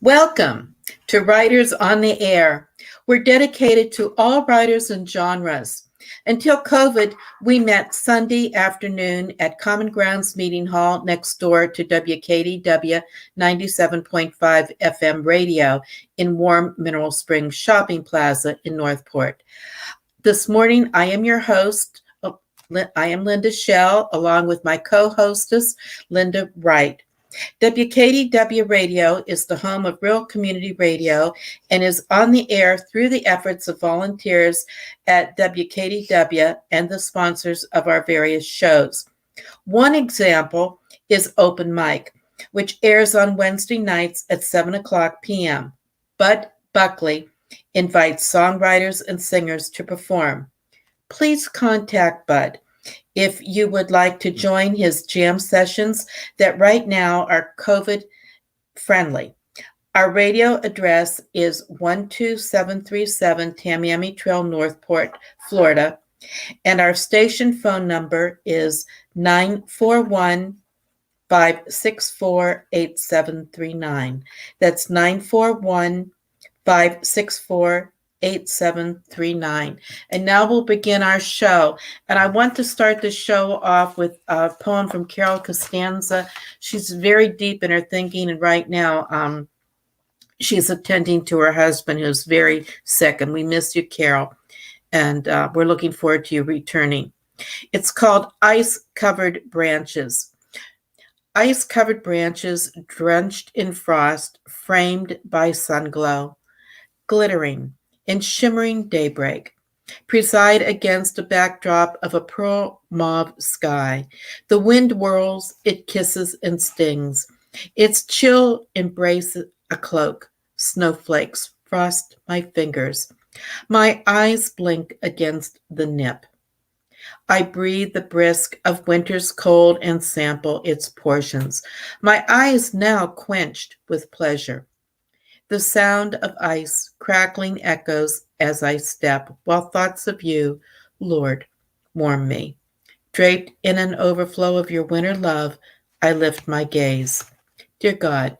Welcome to Writers on the Air. We're dedicated to all writers and genres. Until COVID, we met Sunday afternoon at Common Grounds Meeting Hall next door to WKDW 97.5 FM radio in warm Mineral Springs Shopping Plaza in Northport. This morning, I am your host. I am Linda Schell, along with my co-hostess, Linda Wright. WKDW Radio is the home of real community radio and is on the air through the efforts of volunteers at WKDW and the sponsors of our various shows. One example is Open Mic, which airs on Wednesday nights at 7 o'clock p.m. Bud Buckley invites songwriters and singers to perform. Please contact Bud if you would like to join his jam sessions that right now are COVID friendly. Our radio address is 12737 Tamiami Trail, Northport, Florida, and our station phone number is 941-564-8739. That's 941-564-8739. And now we'll begin our show. And I want to start the show off with a poem from Carol Costanza. She's very deep in her thinking, and right now she's attending to her husband who's very sick, and we miss you, Carol. And we're looking forward to you returning. It's called Ice-Covered Branches. Ice-covered branches drenched in frost, framed by sunglow, glittering in shimmering daybreak, preside against a backdrop of a pearl mauve sky. The wind whirls, it kisses and stings. Its chill embrace a cloak. Snowflakes frost my fingers. My eyes blink against the nip. I breathe the brisk of winter's cold and sample its portions. My eyes now quenched with pleasure. The sound of ice crackling echoes as I step, while thoughts of you, Lord, warm me. Draped in an overflow of your winter love, I lift my gaze. Dear God,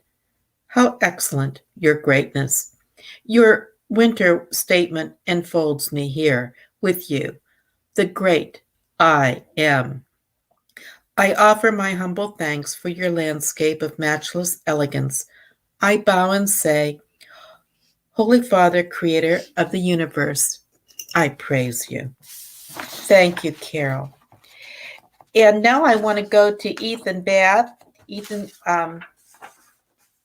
how excellent your greatness. Your winter statement enfolds me here with you, the great I am. I offer my humble thanks for your landscape of matchless elegance. I bow and say, Holy Father, creator of the universe, I praise you. Thank you, Carol. And now I want to go to Ethan Bath. Ethan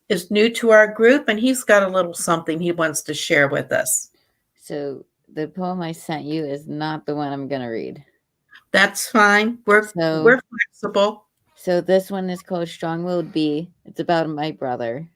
is new to our group, and he's got a little something he wants to share with us. So the poem I sent you is not the one I'm going to read. That's fine. We're flexible. So this one is called Strong-Willed Bee. It's about my brother.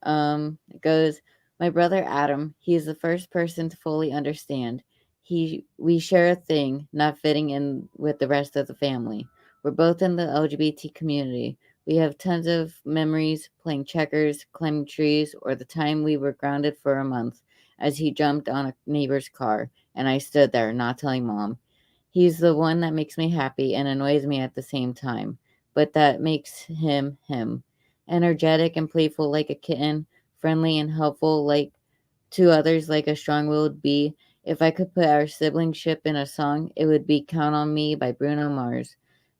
It goes, my brother Adam, he is the first person to fully understand. We share a thing, not fitting in with the rest of the family. We're both in the LGBT community. We have tons of memories, playing checkers, climbing trees, or the time we were grounded for a month as he jumped on a neighbor's car, and I stood there, not telling Mom. He's the one that makes me happy and annoys me at the same time, but that makes him him. Energetic and playful like a kitten, friendly and helpful like to others like a strong-willed bee. If I could put our siblingship in a song, it would be Count on Me by Bruno Mars,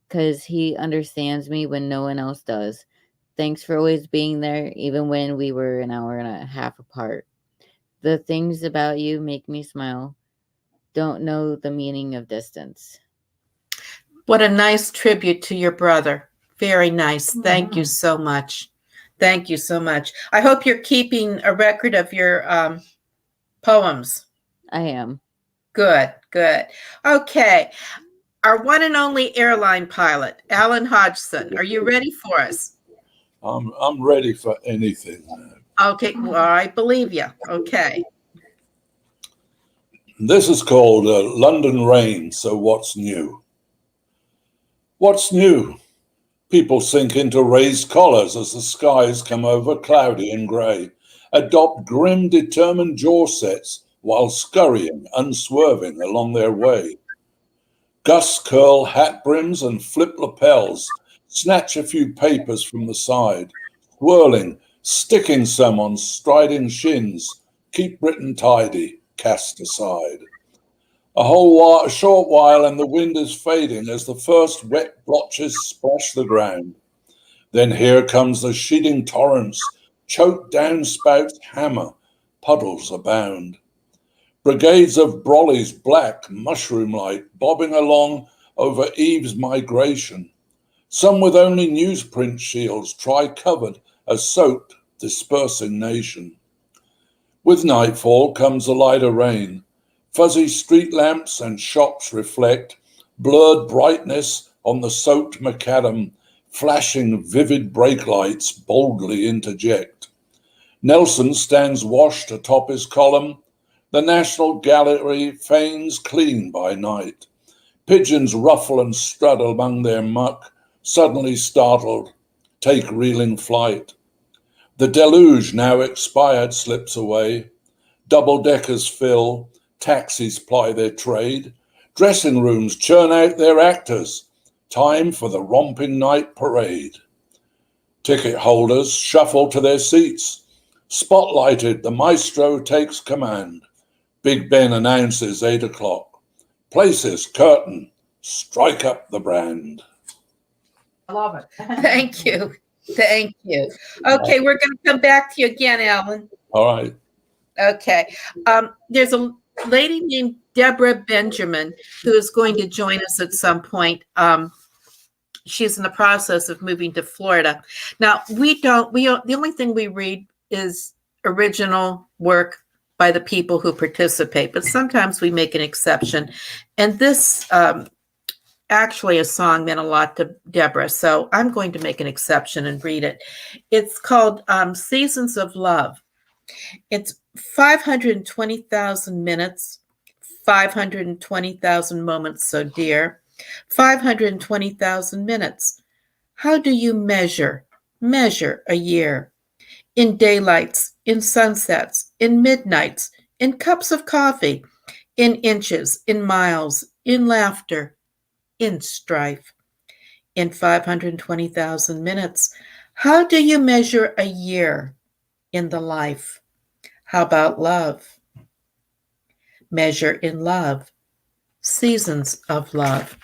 because he understands me when no one else does. Thanks for always being there, even when we were an hour and a half apart. The things about you make me smile. Don't know the meaning of distance. What a nice tribute to your brother. Very nice. Thank you so much. Thank you so much. I hope you're keeping a record of your poems. I am. Good. Okay. Our one and only airline pilot, Alan Hodgson. Are you ready for us? I'm ready for anything. Okay. Well, I believe you. Okay. This is called London Rain, So What's New? What's new? People sink into raised collars as the skies come over cloudy and grey, adopt grim, determined jaw sets while scurrying, unswerving along their way. Gusts curl hat brims and flip lapels, snatch a few papers from the side, swirling, sticking some on striding shins, keep Britain tidy, cast aside. A short while and the wind is fading as the first wet blotches splash the ground. Then here comes the sheeting torrents, choked downspouts hammer, puddles abound. Brigades of brollies black, mushroom-like, bobbing along over Eve's migration. Some with only newsprint shields, tri-covered, a soaked, dispersing nation. With nightfall comes the lighter rain. Fuzzy street lamps and shops reflect blurred brightness on the soaked macadam, flashing vivid brake lights boldly interject. Nelson stands washed atop his column. The National Gallery feigns clean by night. Pigeons ruffle and strut among their muck, suddenly startled, take reeling flight. The deluge, now expired, slips away. Double-deckers fill, taxis ply their trade. Dressing rooms churn out their actors. Time for the romping night parade. Ticket holders shuffle to their seats. Spotlighted, the maestro takes command. Big Ben announces 8 o'clock. Places, curtain, strike up the brand. I love it. Thank you. Thank you. Okay, we're going to come back to you again, Alan. All right. Okay. There's a lady named Deborah Benjamin who is going to join us at some point. She's in the process of moving to Florida. Now, the only thing we read is original work by the people who participate, but sometimes we make an exception. And this actually a song meant a lot to Deborah, so I'm going to make an exception and read it. It's called Seasons of Love. It's 520,000 minutes, 520,000 moments so dear, 520,000 minutes. How do you measure a year? In daylights, in sunsets, in midnights, in cups of coffee, in inches, in miles, in laughter, in strife. In 520,000 minutes, how do you measure a year in the life? How about love? Measure in love, seasons of love.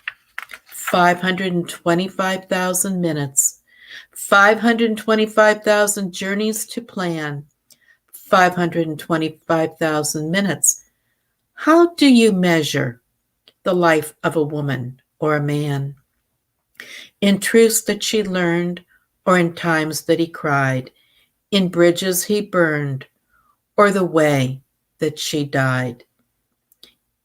525,000 minutes, 525,000 journeys to plan, 525,000 minutes. How do you measure the life of a woman or a man? In truths that she learned, or in times that he cried, in bridges he burned, or the way that she died.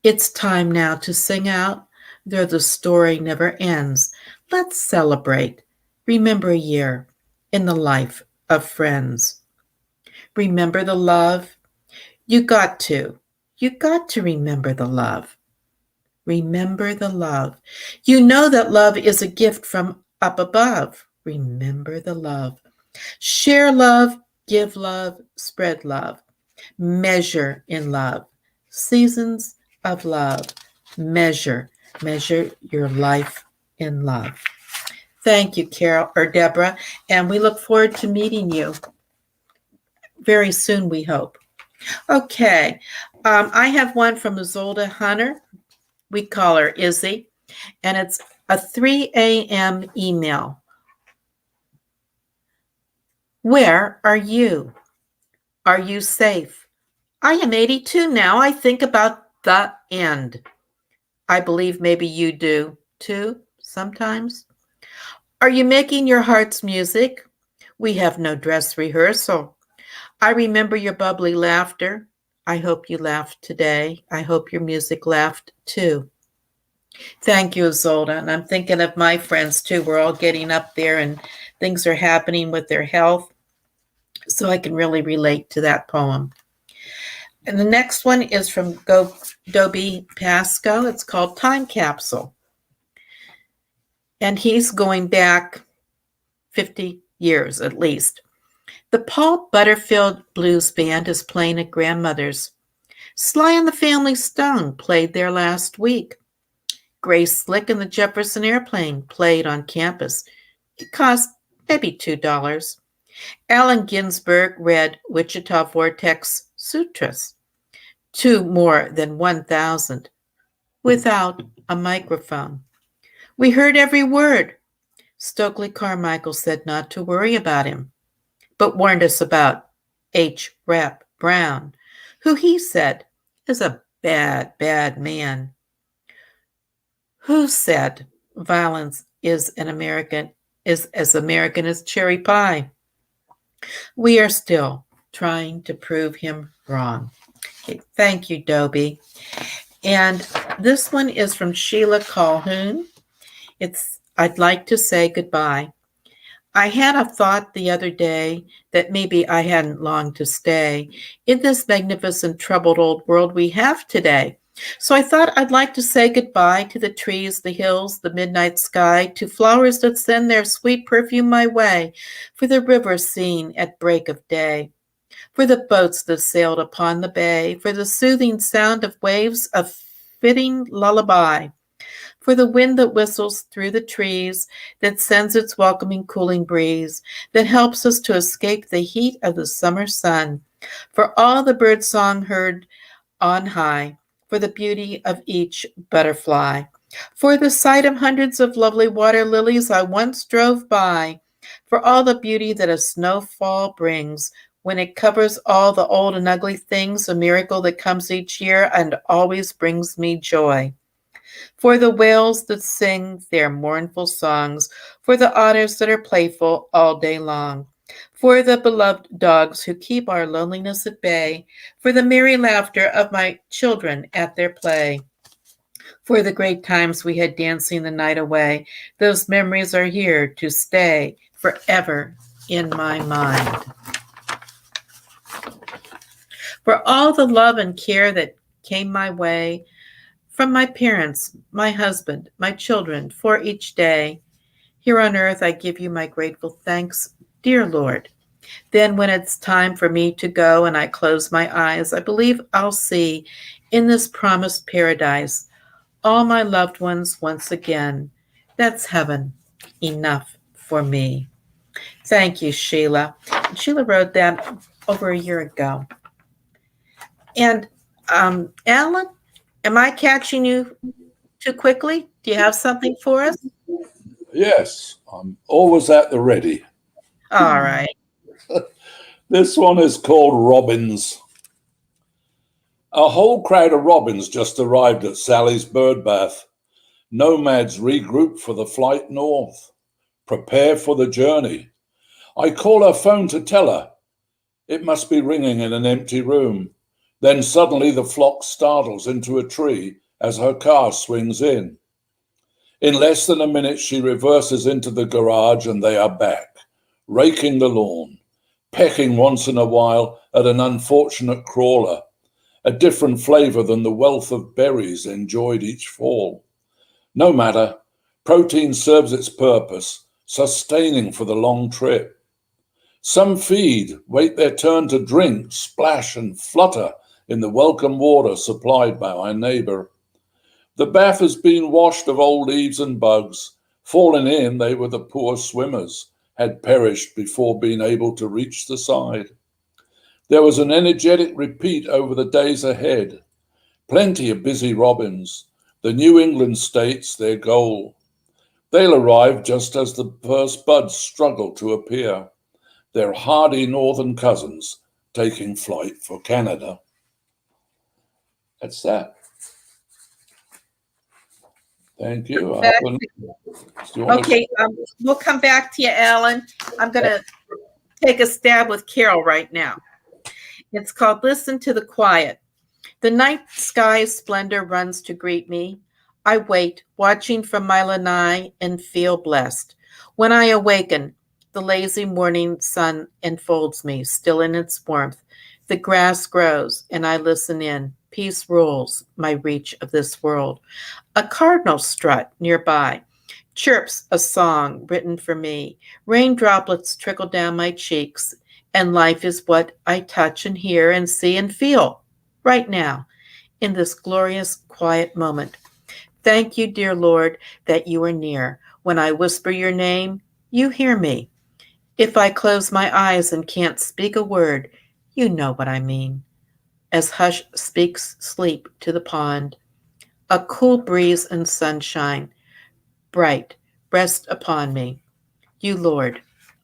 It's time now to sing out, though the story never ends. Let's celebrate. Remember a year in the life of friends. Remember the love. You got to remember the love. Remember the love. You know that love is a gift from up above. Remember the love. Share love, give love, spread love. Measure in love. Seasons of love. Measure your life in love. Thank you, Deborah, and we look forward to meeting you very soon, we hope. Okay, I have one from Isolde Hunter. We call her Izzy, and it's a 3 a.m. email. Where are you? Are you safe? I am 82 now. I think about the end. I believe maybe you do too, sometimes. Are you making your heart's music? We have no dress rehearsal. I remember your bubbly laughter. I hope you laughed today. I hope your music laughed too. Thank you, Isolde. And I'm thinking of my friends too. We're all getting up there and things are happening with their health. So I can really relate to that poem. And the next one is from Dobie Pasco. It's called Time Capsule. And he's going back 50 years at least. The Paul Butterfield Blues Band is playing at grandmother's. Sly and the Family Stone played there last week. Grace Slick and the Jefferson Airplane played on campus. It cost maybe $2. Allen Ginsberg read Wichita Vortex Sutras to more than 1,000 without a microphone. We heard every word. Stokely Carmichael said not to worry about him, but warned us about H. Rap Brown, who he said is a bad, bad man. Who said violence is as American as cherry pie? We are still trying to prove him wrong. Okay, thank you, Dobie. And this one is from Sheila Calhoun. I'd like to say goodbye. I had a thought the other day that maybe I hadn't long to stay in this magnificent troubled old world we have today. So I thought I'd like to say goodbye to the trees, the hills, the midnight sky, to flowers that send their sweet perfume my way, for the river seen at break of day, for the boats that sailed upon the bay, for the soothing sound of waves, a fitting lullaby, for the wind that whistles through the trees, that sends its welcoming cooling breeze, that helps us to escape the heat of the summer sun, for all the bird song heard on high, for the beauty of each butterfly, for the sight of hundreds of lovely water lilies I once drove by, for all the beauty that a snowfall brings, when it covers all the old and ugly things, a miracle that comes each year and always brings me joy. For the whales that sing their mournful songs, for the otters that are playful all day long, for the beloved dogs who keep our loneliness at bay, for the merry laughter of my children at their play, for the great times we had dancing the night away. Those memories are here to stay forever in my mind. For all the love and care that came my way, from my parents, my husband, my children, for each day. Here on earth, I give you my grateful thanks, dear Lord. Then when it's time for me to go and I close my eyes, I believe I'll see in this promised paradise all my loved ones once again. That's heaven enough for me. Thank you, Sheila. Sheila wrote that over a year ago. And Alan, am I catching you too quickly? Do you have something for us? Yes, I'm always at the ready. All right. This one is called Robins. A whole crowd of robins just arrived at Sally's bird bath. Nomads regroup for the flight north. Prepare for the journey. I call her phone to tell her. It must be ringing in an empty room. Then suddenly the flock startles into a tree as her car swings in. In less than a minute, she reverses into the garage and they are back, raking the lawn, pecking once in a while at an unfortunate crawler, a different flavor than the wealth of berries enjoyed each fall. No matter, protein serves its purpose, sustaining for the long trip. Some feed, wait their turn to drink, splash and flutter in the welcome water supplied by my neighbor. The bath has been washed of old leaves and bugs. Fallen in, they were the poor swimmers, had perished before being able to reach the side. There was an energetic repeat over the days ahead. Plenty of busy robins, the New England states their goal. They'll arrive just as the first buds struggle to appear, their hardy northern cousins taking flight for Canada. That's that. Thank you. Okay, we'll come back to you, Alan. I'm going to take a stab with Carol right now. It's called Listen to the Quiet. The night sky's splendor runs to greet me. I wait, watching from my lanai, and feel blessed. When I awaken, the lazy morning sun enfolds me, still in its warmth. The grass grows, and I listen in. Peace rules my reach of this world. A cardinal strut nearby chirps a song written for me. Rain droplets trickle down my cheeks, and life is what I touch and hear and see and feel right now in this glorious quiet moment. Thank you, dear Lord, that you are near. When I whisper your name, you hear me. If I close my eyes and can't speak a word, you know what I mean. As hush speaks sleep to the pond, a cool breeze and sunshine, bright, rest upon me. You, Lord,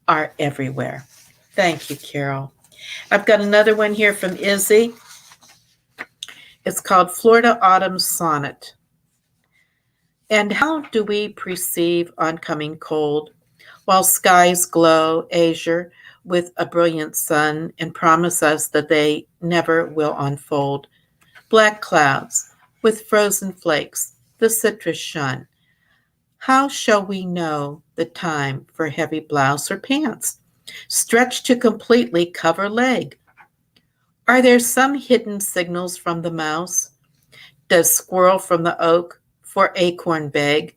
are everywhere. Thank you, Carol. I've got another one here from Izzy. It's called Florida Autumn Sonnet. And how do we perceive oncoming cold, while skies glow azure with a brilliant sun and promise us that they never will unfold? Black clouds with frozen flakes, the citrus shun. How shall we know the time for heavy blouse or pants, stretched to completely cover leg? Are there some hidden signals from the mouse? Does squirrel from the oak for acorn beg?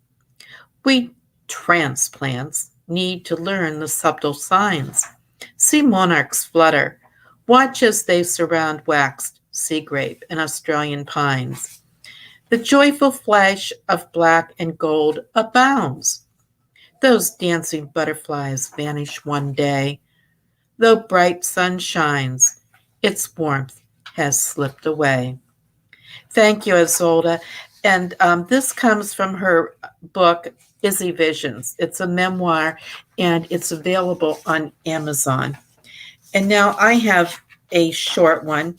We transplants need to learn the subtle signs. See monarchs flutter. Watch as they surround waxed sea grape and Australian pines. The joyful flash of black and gold abounds. Those dancing butterflies vanish one day. Though bright sun shines, its warmth has slipped away. Thank you, Isolde. And this comes from her book, Izzy Visions. It's a memoir, and it's available on Amazon. And now I have a short one.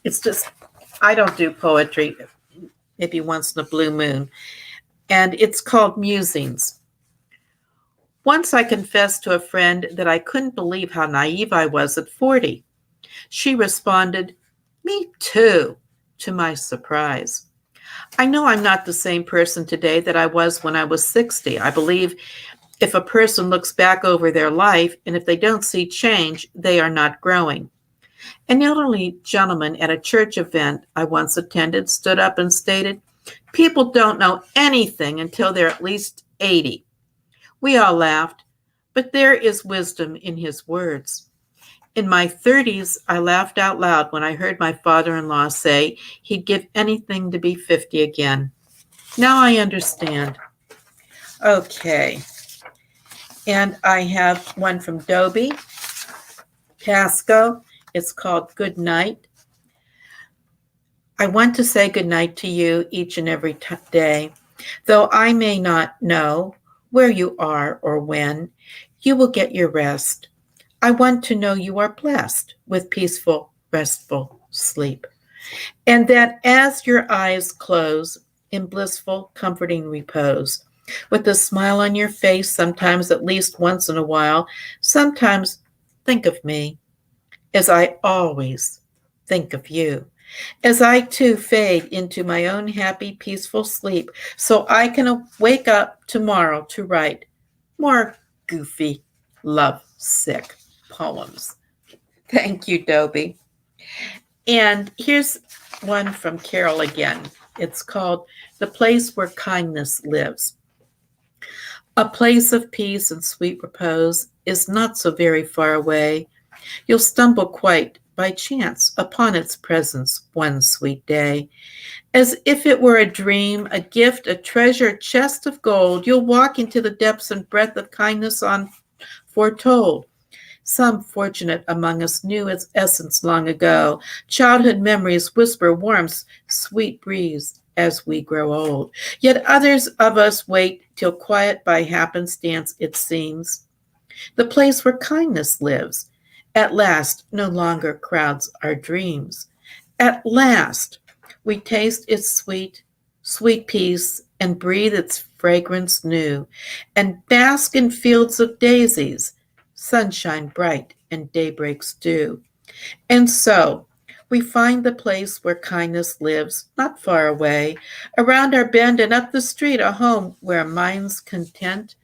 It's just, I don't do poetry, maybe once in a blue moon. And it's called Musings. Once I confessed to a friend that I couldn't believe how naive I was at 40. She responded, "Me too," to my surprise. I know I'm not the same person today that I was when I was 60. I believe if a person looks back over their life and if they don't see change, they are not growing. An elderly gentleman at a church event I once attended stood up and stated, "People don't know anything until they're at least 80. We all laughed, but there is wisdom in his words. In my 30s, I laughed out loud when I heard my father-in-law say he'd give anything to be 50 again. Now I understand. Okay. And I have one from Dobie Pasco. It's called Good Night. I want to say good night to you each and every day. Though I may not know where you are or when, you will get your rest. I want to know you are blessed with peaceful, restful sleep, and that as your eyes close in blissful, comforting repose, with a smile on your face, sometimes at least once in a while, sometimes think of me, as I always think of you, as I too fade into my own happy, peaceful sleep, so I can wake up tomorrow to write more goofy, love-sick poems. Thank you, Dobie. And here's one from Carol again. It's called The Place Where Kindness Lives. A place of peace and sweet repose is not so very far away. You'll stumble quite by chance upon its presence one sweet day. As if it were a dream, a gift, a treasure, chest of gold, you'll walk into the depths and breadth of kindness unforetold. Some fortunate among us knew its essence long ago. Childhood memories whisper warmth's sweet breeze as we grow old. Yet others of us wait till quiet by happenstance it seems. The place where kindness lives, at last no longer crowds our dreams. At last we taste its sweet, sweet peace and breathe its fragrance new, and bask in fields of daisies, sunshine bright and daybreak's dew. And so we find the place where kindness lives, not far away, around our bend and up the street, a home where minds content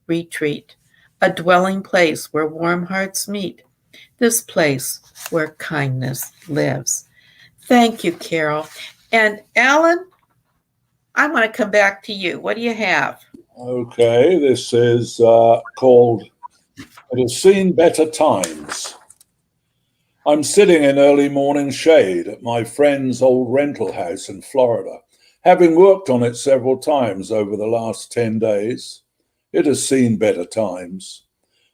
retreat, a dwelling place where warm hearts meet, this place where kindness lives. Thank you, Carol. And Alan, I want to come back to you. What do you have? Okay, this is called It Has Seen Better Times. I'm sitting in early morning shade at my friend's old rental house in Florida, having worked on it several times over the last 10 days. It has seen better times.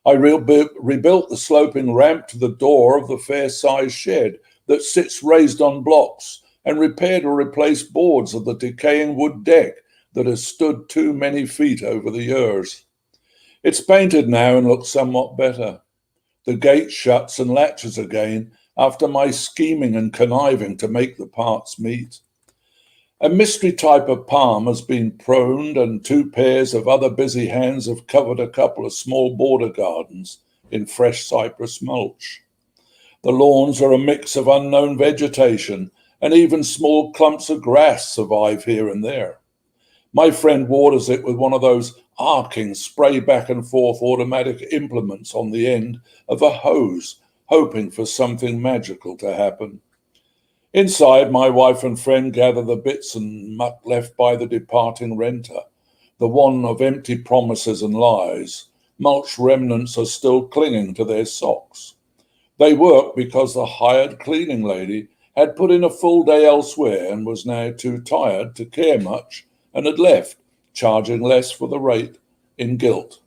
I rebuilt the sloping ramp to the door of the fair-sized shed that sits raised on blocks, and repaired or replaced boards of the decaying wood deck that has stood too many feet over the years. It's painted now and looks somewhat better. The gate shuts and latches again after my scheming and conniving to make the parts meet. A mystery type of palm has been pruned, and 2 pairs of other busy hands have covered a couple of small border gardens in fresh cypress mulch. The lawns are a mix of unknown vegetation, and even small clumps of grass survive here and there. My friend waters it with one of those arcing, spray back and forth automatic implements on the end of a hose, hoping for something magical to happen. Inside, my wife and friend gather the bits and muck left by the departing renter, the one of empty promises and lies. Mulch remnants are still clinging to their socks. They work because the hired cleaning lady had put in a full day elsewhere and was now too tired to care much, and had left, charging less for the rate, in guilt.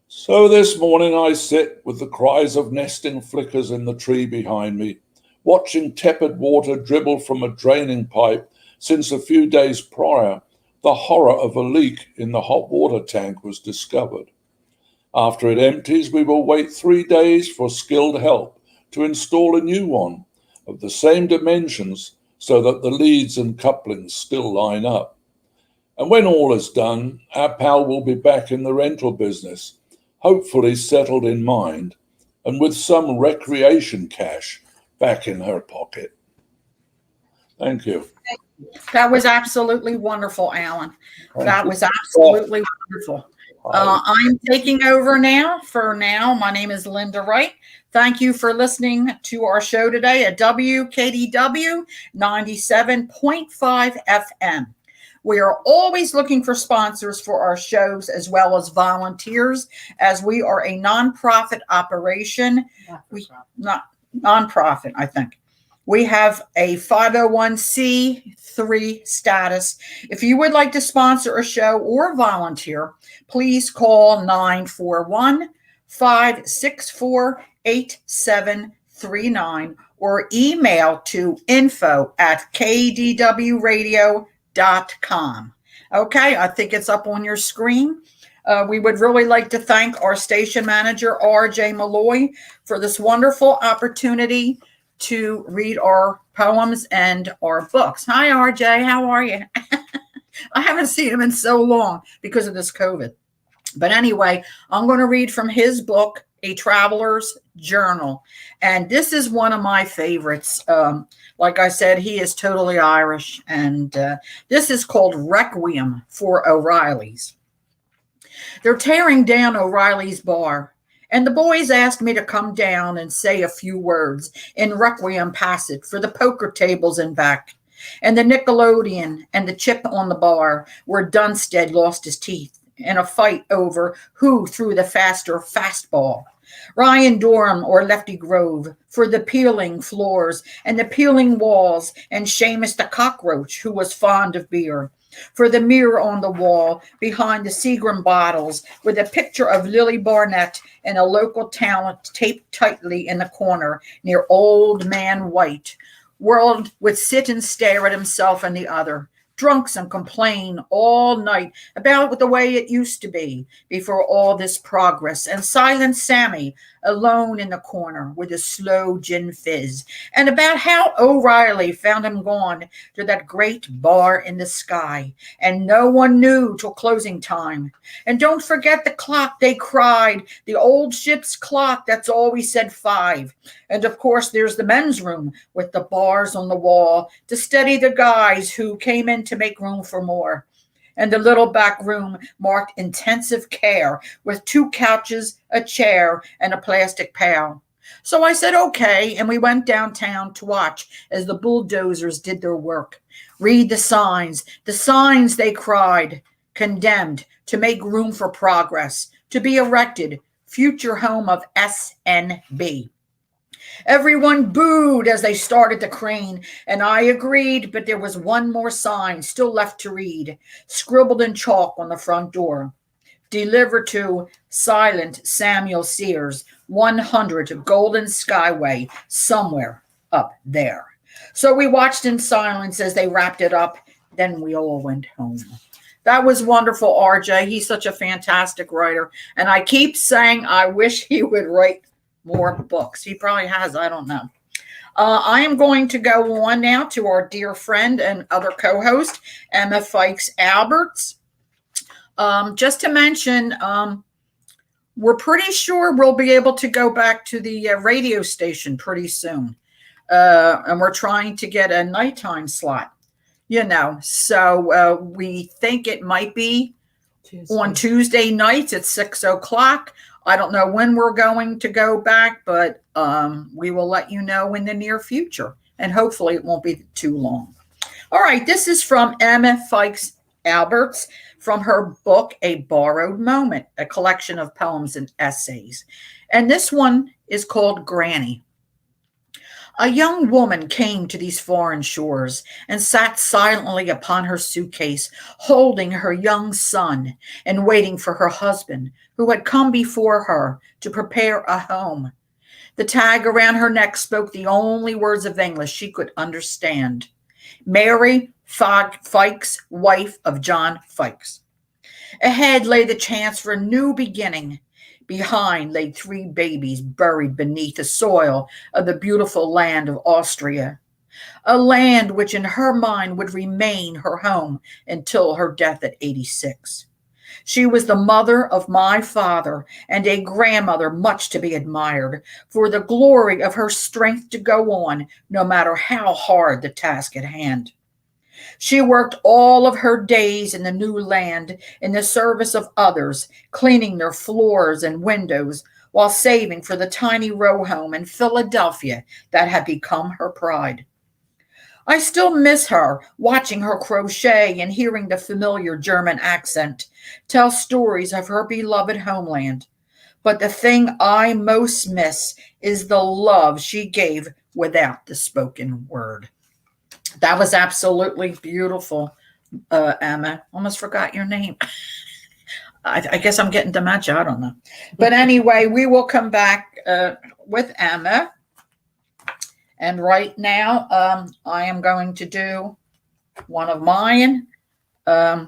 So this morning I sit with the cries of nesting flickers in the tree behind me, watching tepid water dribble from a draining pipe since a few days prior the horror of a leak in the hot water tank was discovered. After it empties, we will wait 3 days for skilled help to install a new one of the same dimensions so that the leads and couplings still line up. And when all is done, our pal will be back in the rental business, hopefully settled in mind and with some recreation cash back in her pocket. Thank you. That was absolutely wonderful, Alan. Thank That you. was absolutely wonderful. I'm taking over now. For now, my name is Linda Wright. Thank you for listening to our show today at WKDW 97.5 FM. We are always looking for sponsors for our shows as well as volunteers, as we are a nonprofit operation. Nonprofit, I think. We have a 501c3 status. If you would like to sponsor a show or volunteer, please call 941-564-8739 or email to info@kdwradio.com. Okay, I think it's up on your screen. We would really like to thank our station manager, RJ Malloy, for this wonderful opportunity to read our poems and our books. Hi, RJ. How are you? I haven't seen him in so long because of this COVID. But anyway, I'm going to read from his book, A Traveler's Journal. And this is one of my favorites. Like I said, he is totally Irish. And this is called Requiem for O'Reilly's. They're tearing down O'Reilly's bar. And the boys asked me to come down and say a few words in Requiem passage for the poker tables and back, and the Nickelodeon and the chip on the bar where Dunstead lost his teeth in a fight over who threw the faster fastball. Ryan Durham or Lefty Grove for the peeling floors and the peeling walls, and Seamus the cockroach who was fond of beer. For the mirror on the wall behind the Seagram bottles with a picture of Lily Barnett and a local talent taped tightly in the corner near Old Man White. World would sit and stare at himself and the other, drunks and complain all night about the way it used to be before all this progress, and Silent Sammy alone in the corner with a slow gin fizz, and about how O'Reilly found him gone to that great bar in the sky, and no one knew till closing time. And don't forget the clock, they cried, the old ship's clock, that's always said 5. And of course there's the men's room with the bars on the wall to steady the guys who came in to make room for more. And the little back room marked intensive care with 2 couches, a chair, and a plastic pail. So I said, okay, and we went downtown to watch as the bulldozers did their work. Read the signs they cried, condemned to make room for progress, to be erected, future home of SNB. Everyone booed as they started to crane, and I agreed, but there was one more sign still left to read, scribbled in chalk on the front door. delivered to silent Samuel Sears, 100 Golden Skyway, somewhere up there. So we watched in silence as they wrapped it up. Then we all went home. That was wonderful, RJ. He's such a fantastic writer. And I keep saying I wish he would write more books. He probably has. I don't know. I am going to go on now to our dear friend and other co-host, Emma Fikes Alberts. Just to mention, we're pretty sure we'll be able to go back to the radio station pretty soon. And we're trying to get a nighttime slot, so we think it might be on Tuesday nights at 6:00. I don't know when we're going to go back, but we will let you know in the near future, and hopefully it won't be too long. All right, this is from Emma Fikes Alberts from her book, A Borrowed Moment, a collection of poems and essays. And this one is called Granny. A young woman came to these foreign shores and sat silently upon her suitcase, holding her young son and waiting for her husband, who had come before her to prepare a home. The tag around her neck spoke the only words of English she could understand. Mary Fikes, wife of John Fikes. Ahead lay the chance for a new beginning. Behind lay 3 babies buried beneath the soil of the beautiful land of Austria, a land which in her mind would remain her home until her death at 86. She was the mother of my father and a grandmother much to be admired for the glory of her strength to go on, no matter how hard the task at hand. She worked all of her days in the new land in the service of others, cleaning their floors and windows while saving for the tiny row home in Philadelphia that had become her pride. I still miss her, watching her crochet and hearing the familiar German accent tell stories of her beloved homeland. But the thing I most miss is the love she gave without the spoken word. That was absolutely beautiful, Emma. Almost forgot your name. I guess I'm getting dementia. I don't know. But anyway, we will come back with Emma. And right now, I am going to do one of mine. I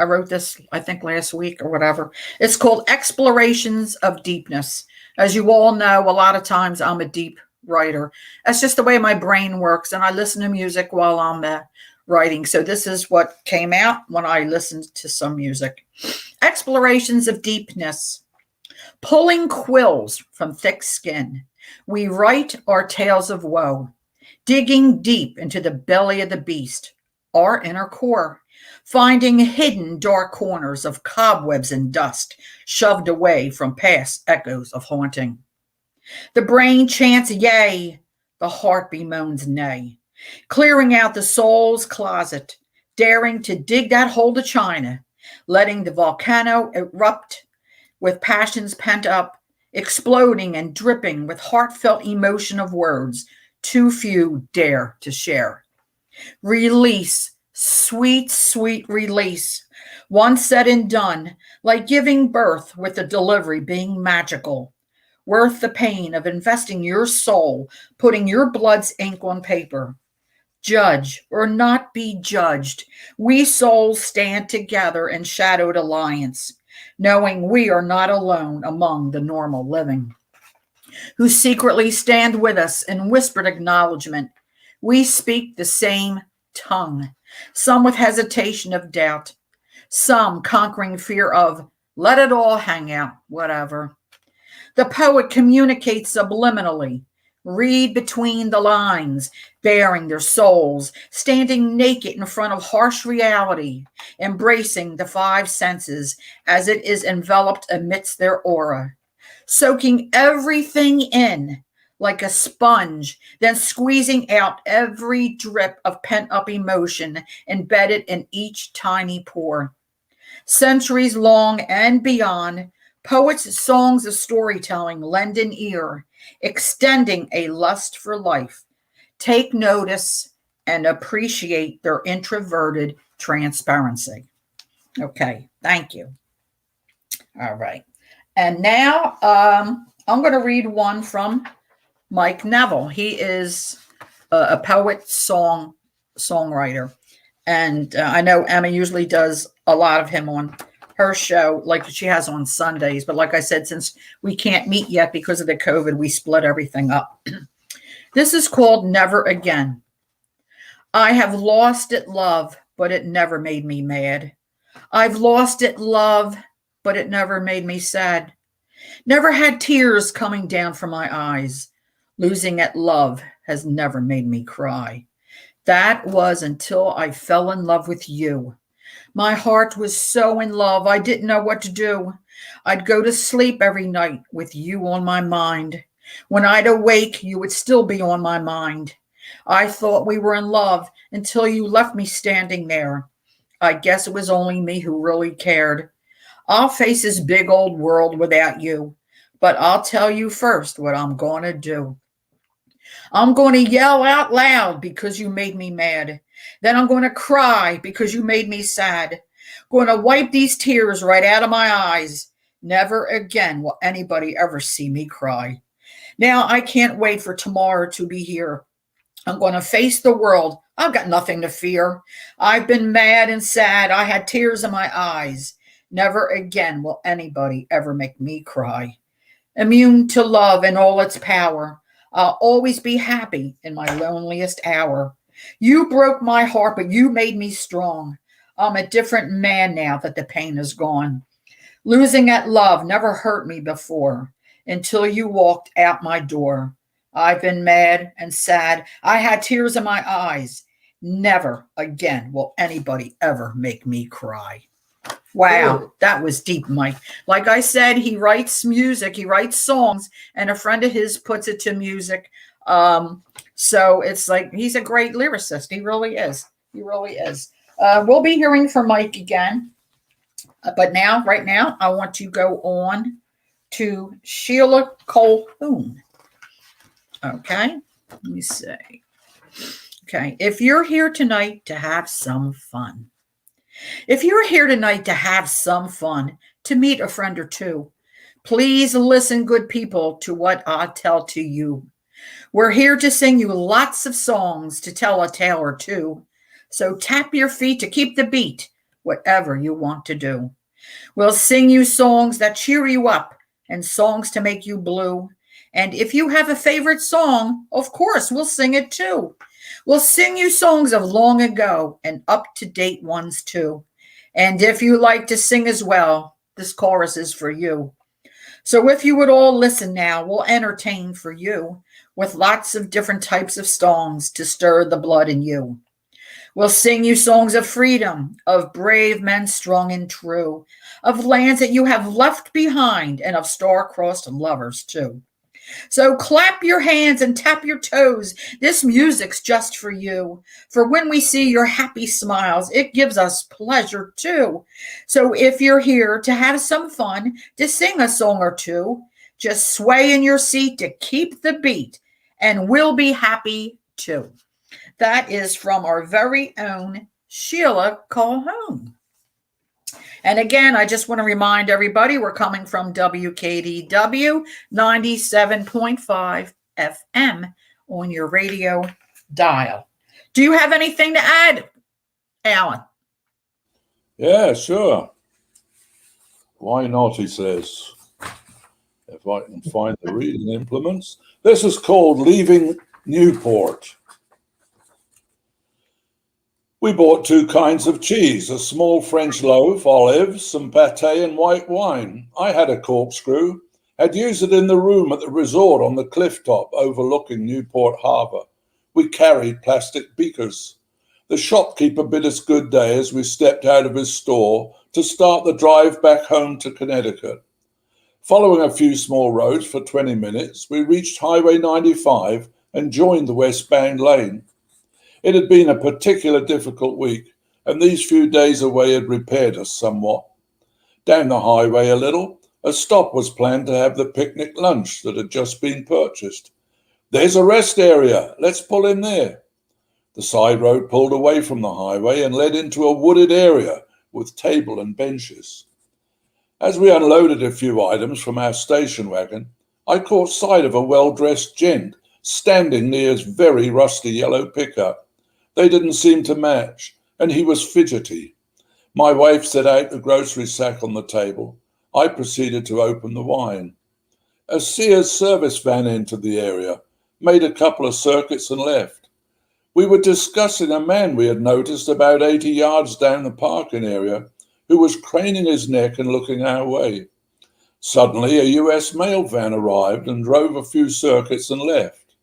wrote this, I think, last week or whatever. It's called Explorations of Deepness. As you all know, a lot of times I'm a deep writer. That's just the way my brain works, and I listen to music while I'm writing. So this is what came out when I listened to some music. Explorations of Deepness. Pulling quills from thick skin, we write our tales of woe, digging deep into the belly of the beast, our inner core, finding hidden dark corners of cobwebs and dust shoved away from past echoes of haunting. The brain chants yea, the heart bemoans nay, clearing out the soul's closet, daring to dig that hole to China, letting the volcano erupt with passions pent up, exploding and dripping with heartfelt emotion of words too few dare to share. Release, sweet, sweet release. Once said and done, like giving birth with the delivery being magical. Worth the pain of investing your soul, putting your blood's ink on paper. Judge or not be judged, we souls stand together in shadowed alliance, knowing we are not alone among the normal living, who secretly stand with us in whispered acknowledgement. We speak the same tongue, some with hesitation of doubt, some conquering fear of, let it all hang out, whatever. The poet communicates subliminally, read between the lines, baring their souls, standing naked in front of harsh reality, embracing the 5 senses as it is enveloped amidst their aura, soaking everything in like a sponge, then squeezing out every drip of pent-up emotion embedded in each tiny pore. Centuries long and beyond, poets' songs of storytelling lend an ear, extending a lust for life. Take notice and appreciate their introverted transparency. Okay, thank you. All right. And now I'm going to read one from Mike Neville. He is a poet, songwriter. And I know Emma usually does a lot of him on her show, like she has on Sundays. But like I said, since we can't meet yet because of the COVID, we split everything up. This is called Never Again. I have lost it, love, but it never made me mad. I've lost it, love, but it never made me sad. Never had tears coming down from my eyes. Losing it, love, has never made me cry. That was until I fell in love with you. My heart was so in love, I didn't know what to do. I'd go to sleep every night with you on my mind. When I'd awake, you would still be on my mind. I thought we were in love until you left me standing there. I guess it was only me who really cared. I'll face this big old world without you, but I'll tell you first what I'm going to do. I'm going to yell out loud because you made me mad. Then I'm going to cry because you made me sad. Going to wipe these tears right out of my eyes. Never again will anybody ever see me cry. Now I can't wait for tomorrow to be here. I'm going to face the world. I've got nothing to fear. I've been mad and sad. I had tears in my eyes. Never again will anybody ever make me cry. Immune to love and all its power. I'll always be happy in my loneliest hour. You broke my heart, but you made me strong. I'm a different man now that the pain is gone. Losing that love never hurt me before until you walked out my door. I've been mad and sad. I had tears in my eyes. Never again will anybody ever make me cry. Wow, that was deep, Mike. Like I said, he writes music, he writes songs, and a friend of his puts it to music. So it's like he's a great lyricist. He really is. He really is. We'll be hearing from Mike again. But now, right now, I want to go on to Sheila Colquhoun. Okay, let me see. Okay, if you're here tonight to have some fun. If you're here tonight to have some fun, to meet a friend or two, please listen, good people, to what I tell to you. We're here to sing you lots of songs, to tell a tale or two. So tap your feet to keep the beat, whatever you want to do. We'll sing you songs that cheer you up and songs to make you blue. And if you have a favorite song, of course, we'll sing it too. We'll sing you songs of long ago and up-to-date ones too. And if you like to sing as well, this chorus is for you. So if you would all listen now, we'll entertain for you with lots of different types of songs to stir the blood in you. We'll sing you songs of freedom, of brave men strong and true, of lands that you have left behind, and of star-crossed lovers too. So clap your hands and tap your toes. This music's just for you. For when we see your happy smiles, it gives us pleasure too. So if you're here to have some fun, to sing a song or two, just sway in your seat to keep the beat, and we'll be happy too. That is from our very own Sheila Colquhoun. And again, I just want to remind everybody we're coming from WKDW 97.5 FM on your radio dial. Do you have anything to add, Alan? Yeah, sure. Why not, he says. If I can find the reading implements. This is called Leaving Newport. We bought 2 kinds of cheese, a small French loaf, olives, some pâté and white wine. I had a corkscrew, had used it in the room at the resort on the cliff top overlooking Newport Harbour. We carried plastic beakers. The shopkeeper bid us good day as we stepped out of his store to start the drive back home to Connecticut. Following a few small roads for 20 minutes, we reached Highway 95 and joined the westbound lane. It had been a particularly difficult week, and these few days away had repaired us somewhat. Down the highway a little, a stop was planned to have the picnic lunch that had just been purchased. There's a rest area. Let's pull in there. The side road pulled away from the highway and led into a wooded area with table and benches. As we unloaded a few items from our station wagon, I caught sight of a well-dressed gent standing near his very rusty yellow pickup. They didn't seem to match, and he was fidgety. My wife set out the grocery sack on the table. I proceeded to open the wine. A Sears service van entered the area, made a couple of circuits and left. We were discussing a man we had noticed about 80 yards down the parking area who was craning his neck and looking our way. Suddenly, a US mail van arrived and drove a few circuits and left.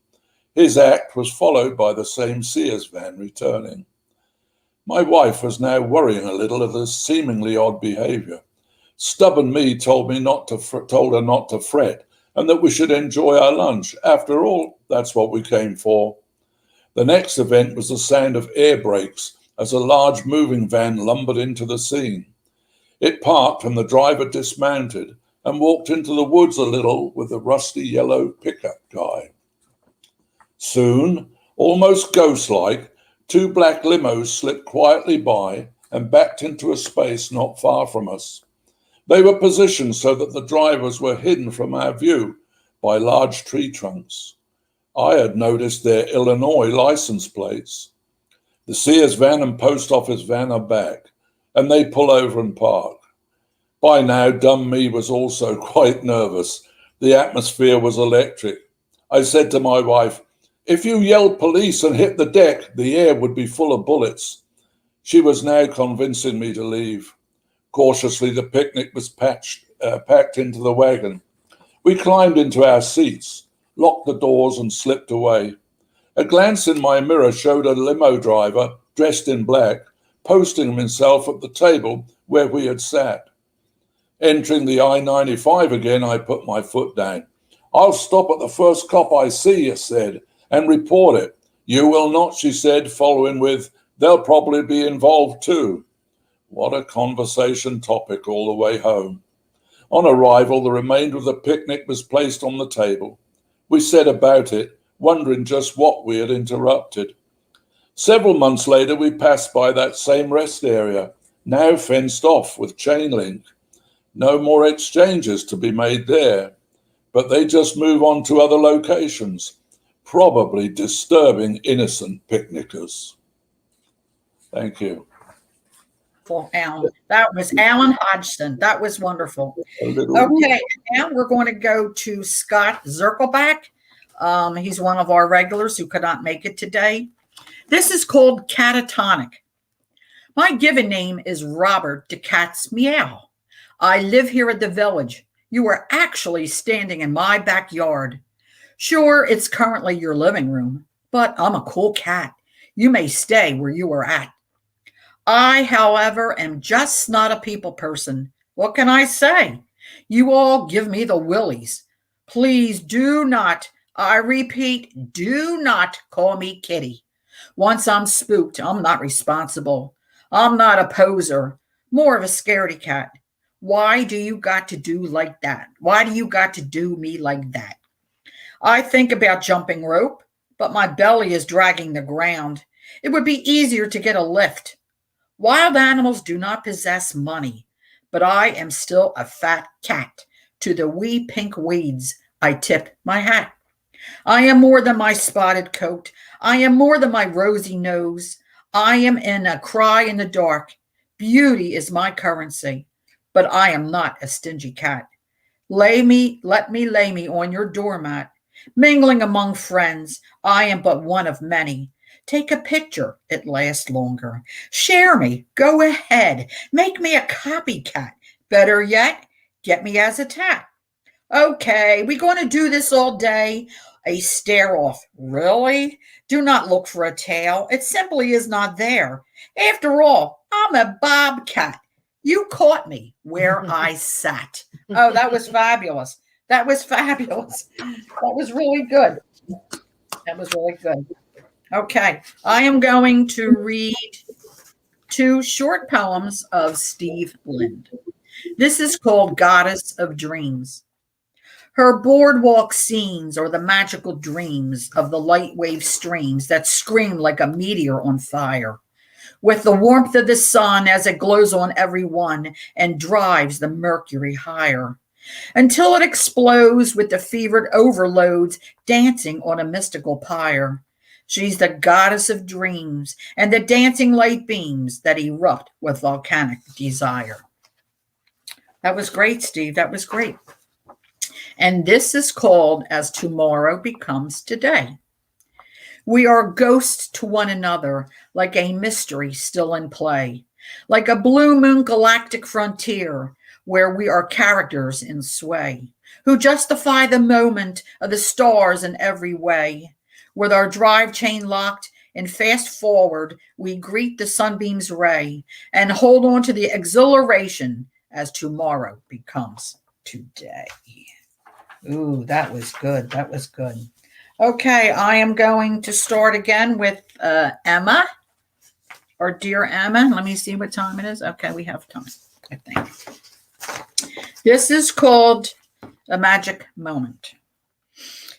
His act was followed by the same Sears van returning. My wife was now worrying a little at his seemingly odd behavior. Stubborn me told her not to fret and that we should enjoy our lunch. After all, that's what we came for. The next event was the sound of air brakes as a large moving van lumbered into the scene. It parked and the driver dismounted and walked into the woods a little with the rusty yellow pickup guy. Soon, almost ghost-like, two black limos slipped quietly by and backed into a space not far from us. They were positioned so that the drivers were hidden from our view by large tree trunks. I had noticed their Illinois license plates. The Sears van and post office van are back, and they pull over and park. By now, dumb me was also quite nervous. The atmosphere was electric. I said to my wife, "If you yelled police and hit the deck, the air would be full of bullets." She was now convincing me to leave. Cautiously, the picnic was packed into the wagon. We climbed into our seats, locked the doors, and slipped away. A glance in my mirror showed a limo driver, dressed in black, posting himself at the table where we had sat. Entering the I-95 again, I put my foot down. "I'll stop at the first cop I see," I said, "and report it." "You will not," she said, following with, "They'll probably be involved too." What a conversation topic all the way home. On arrival, the remainder of the picnic was placed on the table. We set about it, wondering just what we had interrupted. Several months later, we passed by that same rest area, now fenced off with chain link. No more exchanges to be made there, but they just move on to other locations, probably disturbing innocent picnickers. Thank you. For Alan. That was Alan Hodgson. That was wonderful. Okay, now we're going to go to Scott Zirkelbach. He's one of our regulars who could not make it today. This is called Catatonic. My given name is Robert the Cat's Meow. I live here at the village. You are actually standing in my backyard. Sure, it's currently your living room, but I'm a cool cat. You may stay where you are at. I, however, am just not a people person. What can I say? You all give me the willies. Please do not, I repeat, do not call me Kitty. Once I'm spooked, I'm not responsible. I'm not a poser, more of a scaredy cat. Why do you got to do like that? Why do you got to do me like that? I think about jumping rope, but my belly is dragging the ground. It would be easier to get a lift. Wild animals do not possess money, but I am still a fat cat. To the wee pink weeds, I tip my hat. I am more than my spotted coat. I am more than my rosy nose. I am in a cry in the dark. Beauty is my currency, but I am not a stingy cat. Let me lay me on your doormat. Mingling among friends, I am but one of many. Take a picture, it lasts longer. Share me, go ahead. Make me a copycat. Better yet, get me as a tat. Okay, we're going to do this all day. A stare off. Really? Do not look for a tail. It simply is not there. After all, I'm a bobcat. You caught me where I sat. Oh, that was fabulous. That was fabulous. That was really good. That was really good. Okay, I am going to read 2 short poems of Steve Lind. This is called Goddess of Dreams. Her boardwalk scenes are the magical dreams of the light wave streams that scream like a meteor on fire. with the warmth of the sun as it glows on every one and drives the mercury higher, until it explodes with the fevered overloads dancing on a mystical pyre. She's the goddess of dreams and the dancing light beams that erupt with volcanic desire. That was great, Steve. That was great. And this is called As Tomorrow Becomes Today. We are ghosts to one another, like a mystery still in play, like a blue moon galactic frontier where we are characters in sway, who justify the moment of the stars in every way. With our drive chain locked and fast forward, we greet the sunbeam's ray and hold on to the exhilaration as tomorrow becomes today. Ooh, that was good. That was good. Okay, I am going to start again with Emma, or dear Emma. Let me see what time it is. Okay, we have time, I think. This is called A Magic Moment.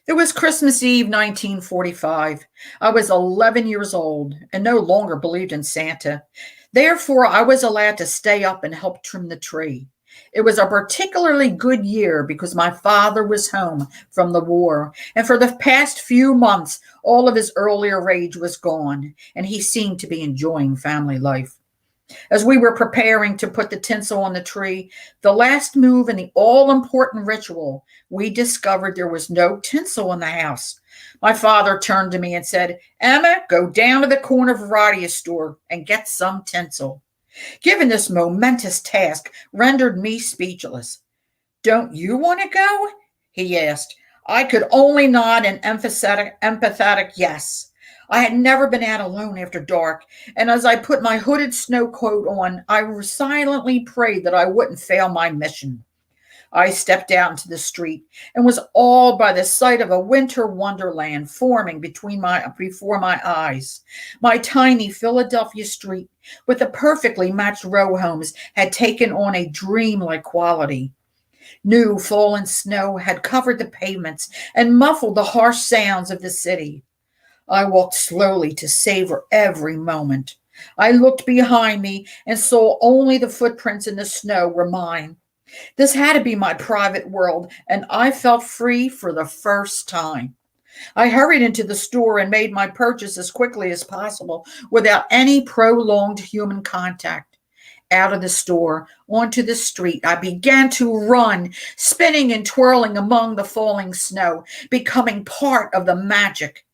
It was Christmas Eve, 1945. I was 11 years old and no longer believed in Santa. Therefore, I was allowed to stay up and help trim the tree. It was a particularly good year because my father was home from the war, and for the past few months, all of his earlier rage was gone, and he seemed to be enjoying family life. As we were preparing to put the tinsel on the tree, the last move in the all-important ritual, we discovered there was no tinsel in the house. My father turned to me and said, "Emma, go down to the corner variety store and get some tinsel." Given this momentous task rendered me speechless. "Don't you want to go?" he asked. I could only nod an emphatic yes. I had never been out alone after dark, and as I put my hooded snow coat on, I silently prayed that I wouldn't fail my mission. I stepped out into the street and was awed by the sight of a winter wonderland forming before my eyes. My tiny Philadelphia street, with the perfectly matched row homes, had taken on a dreamlike quality. New fallen snow had covered the pavements and muffled the harsh sounds of the city. I walked slowly to savor every moment. I looked behind me and saw only the footprints in the snow were mine. This had to be my private world, and I felt free for the first time. I hurried into the store and made my purchase as quickly as possible without any prolonged human contact. Out of the store, onto the street, I began to run, spinning and twirling among the falling snow, becoming part of the magic.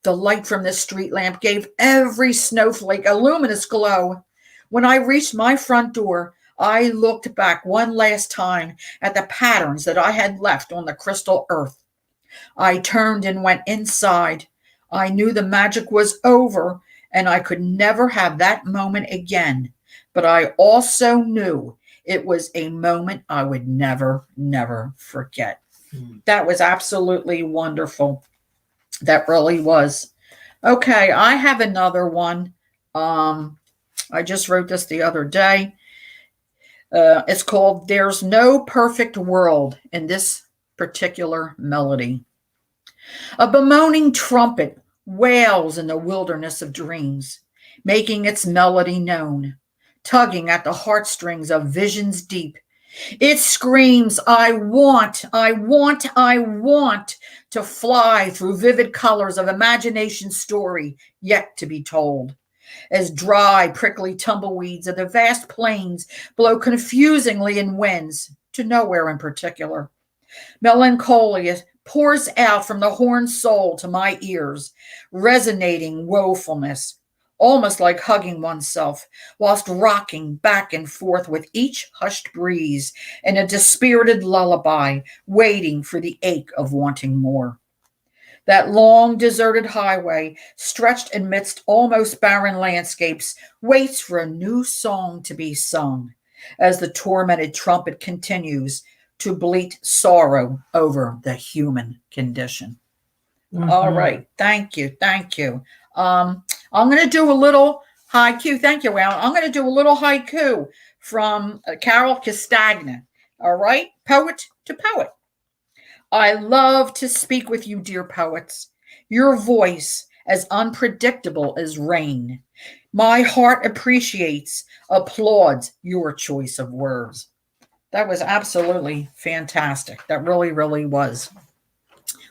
The light from the street lamp gave every snowflake a luminous glow. When I reached my front door, I looked back one last time at the patterns that I had left on the crystal earth. I turned and went inside. I knew the magic was over and I could never have that moment again. But I also knew it was a moment I would never, never forget. That was absolutely wonderful. That really was. Okay, I have another one. I just wrote this the other day. It's called There's No Perfect World in this particular melody. A bemoaning trumpet wails in the wilderness of dreams, making its melody known, tugging at the heartstrings of visions deep. It screams, I want to fly through vivid colors of imagination's story yet to be told. As dry, prickly tumbleweeds of the vast plains blow confusingly in winds to nowhere in particular. Melancholia pours out from the horned soul to my ears, resonating woefulness, almost like hugging oneself, whilst rocking back and forth with each hushed breeze in a dispirited lullaby, waiting for the ache of wanting more. That long, deserted highway, stretched amidst almost barren landscapes, waits for a new song to be sung as the tormented trumpet continues to bleat sorrow over the human condition. Mm-hmm. All right. Thank you. Thank you. I'm going to do a little haiku. Thank you, Alan. I'm going to do a little haiku from Carol Castagna. All right. Poet to poet. I love to speak with you, dear poets. Your voice as unpredictable as rain. My heart appreciates, applauds your choice of words. That was absolutely fantastic. That really, really was.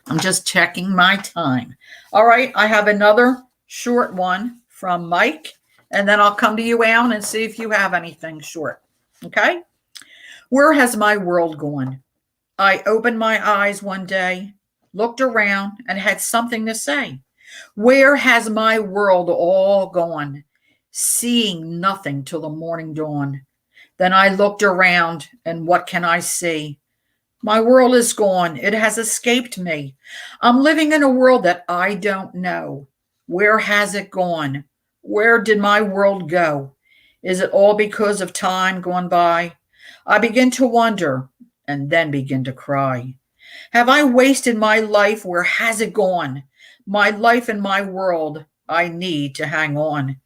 I'm just checking my time. All right, I have another short one from Mike, and then I'll come to you, Alan, and see if you have anything short. Okay? Where has my world gone? I opened my eyes one day, looked around, and had something to say. Where has my world all gone? Seeing nothing till the morning dawn. Then I looked around, and what can I see? My world is gone. It has escaped me. I'm living in a world that I don't know. Where has it gone? Where did my world go? Is it all because of time gone by? I begin to wonder and then begin to cry. Have I wasted my life? Where has it gone? My life and my world, I need to hang on.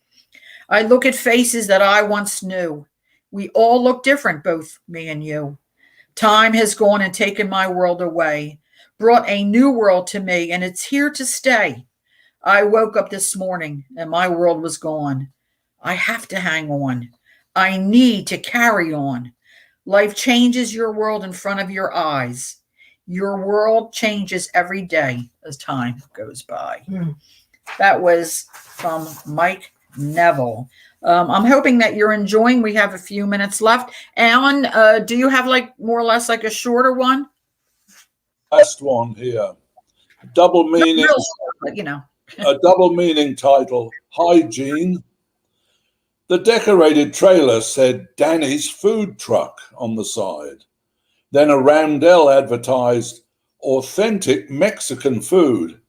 I look at faces that I once knew. We all look different, both me and you. Time has gone and taken my world away, brought a new world to me, and it's here to stay. I woke up this morning and my world was gone. I have to hang on. I need to carry on. Life changes your world in front of your eyes. Your world changes every day as time goes by. That was from Mike Neville. I'm hoping that you're enjoying. We have a few minutes left. Alan, do you have like more or less like a shorter one? Last one here. Double meaning. Not real short, but you know. A double meaning title. Hygiene. The decorated trailer said Danny's food truck on the side. Then a roundel advertised authentic Mexican food.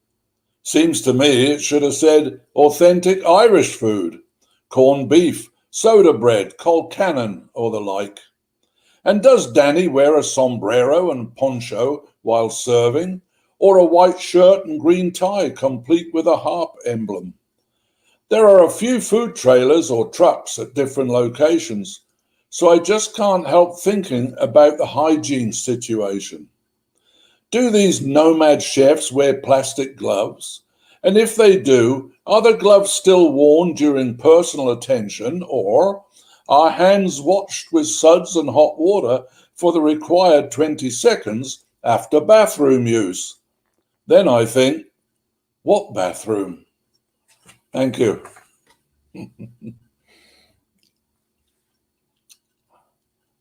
Seems to me it should have said authentic Irish food. Corned beef, soda bread, colcannon, or the like. And does Danny wear a sombrero and poncho while serving, or a white shirt and green tie complete with a harp emblem? There are a few food trailers or trucks at different locations, so I just can't help thinking about the hygiene situation. Do these nomad chefs wear plastic gloves? And if they do, are the gloves still worn during personal attention, or are hands washed with suds and hot water for the required 20 seconds after bathroom use? Then I think, what bathroom? Thank you.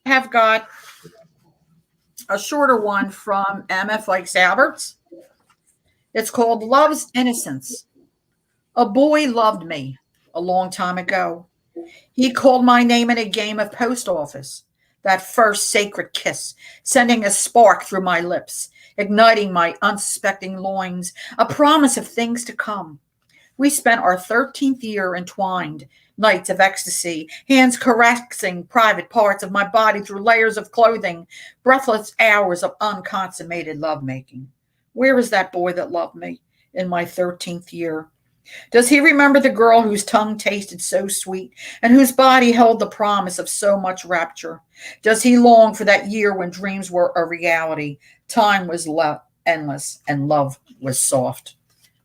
Have got a shorter one from MF Likes Alberts. It's called Love's Innocence. A boy loved me a long time ago. He called my name in a game of post office. That first sacred kiss, sending a spark through my lips, igniting my unsuspecting loins, a promise of things to come. We spent our 13th year entwined, nights of ecstasy, hands caressing private parts of my body through layers of clothing, breathless hours of unconsummated lovemaking. Where is that boy that loved me in my 13th year? Does he remember the girl whose tongue tasted so sweet and whose body held the promise of so much rapture? Does he long for that year when dreams were a reality, time was endless, and love was soft?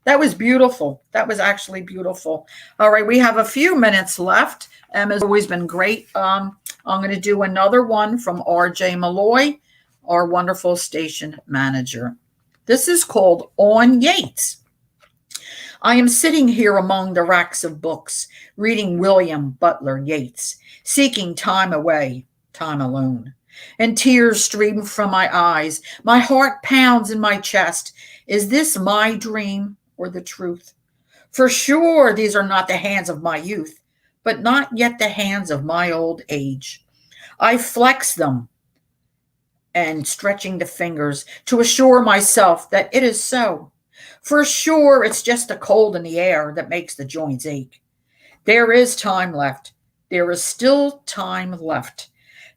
That was beautiful. That was actually beautiful. All right, we have a few minutes left. Emma's always been great. I'm going to do another one from R.J. Malloy, our wonderful station manager. This is called On Yeats. I am sitting here among the racks of books, reading William Butler Yeats, seeking time away, time alone. And tears stream from my eyes. My heart pounds in my chest. Is this my dream or the truth? For sure, these are not the hands of my youth, but not yet the hands of my old age. I flex them and stretching the fingers to assure myself that it is so. For sure, it's just the cold in the air that makes the joints ache. There is time left. There is still time left.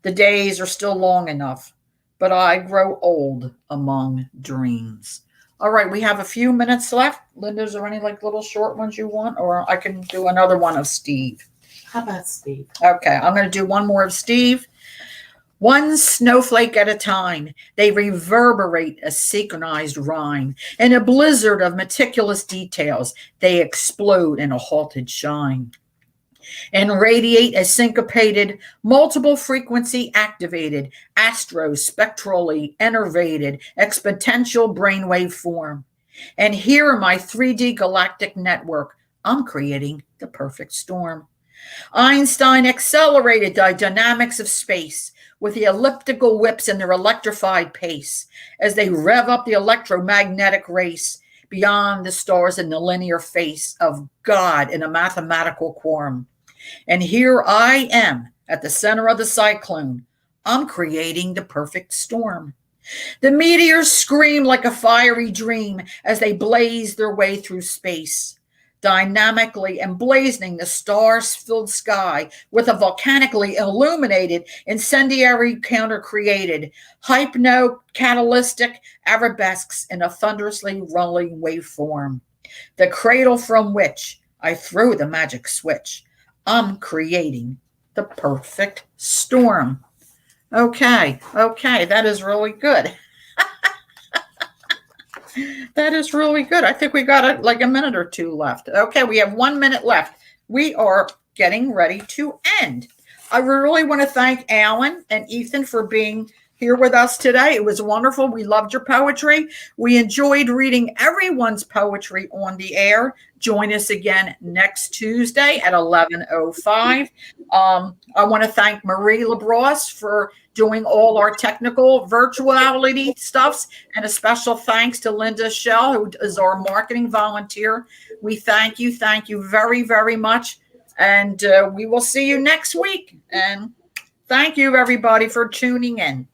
The days are still long enough, but I grow old among dreams. All right, we have a few minutes left. Linda, is there any like little short ones you want? Or I can do another one of Steve. How about Steve? Okay, I'm going to do one more of Steve. One snowflake at a time, they reverberate a synchronized rhyme. In a blizzard of meticulous details, they explode in a halted shine. and radiate a syncopated, multiple frequency activated, astro-spectrally enervated, exponential brainwave form. And here in my 3D galactic network, I'm creating the perfect storm. Einstein accelerated the dynamics of space with the elliptical whips and their electrified pace as they rev up the electromagnetic race beyond the stars in the linear face of God in a mathematical quorum. And here I am at the center of the cyclone. I'm creating the perfect storm. The meteors scream like a fiery dream as they blaze their way through space, dynamically emblazoning the stars-filled sky with a volcanically illuminated, incendiary counter-created, hypno-catalytic arabesques in a thunderously rolling waveform, the cradle from which I throw the magic switch. I'm creating the perfect storm. Okay, that is really good. That is really good. I think we got like a minute or two left. Okay, we have 1 minute left. We are getting ready to end. I really want to thank Alan and Ethan for being here with us today. It was wonderful. We loved your poetry. We enjoyed reading everyone's poetry on the air. Join us again next Tuesday at 11:05. I want to thank Marie LaBrosse for doing all our technical virtuality stuffs, and a special thanks to Linda Schell, who is our marketing volunteer. We thank you very, very much, and we will see you next week. And thank you, everybody, for tuning in.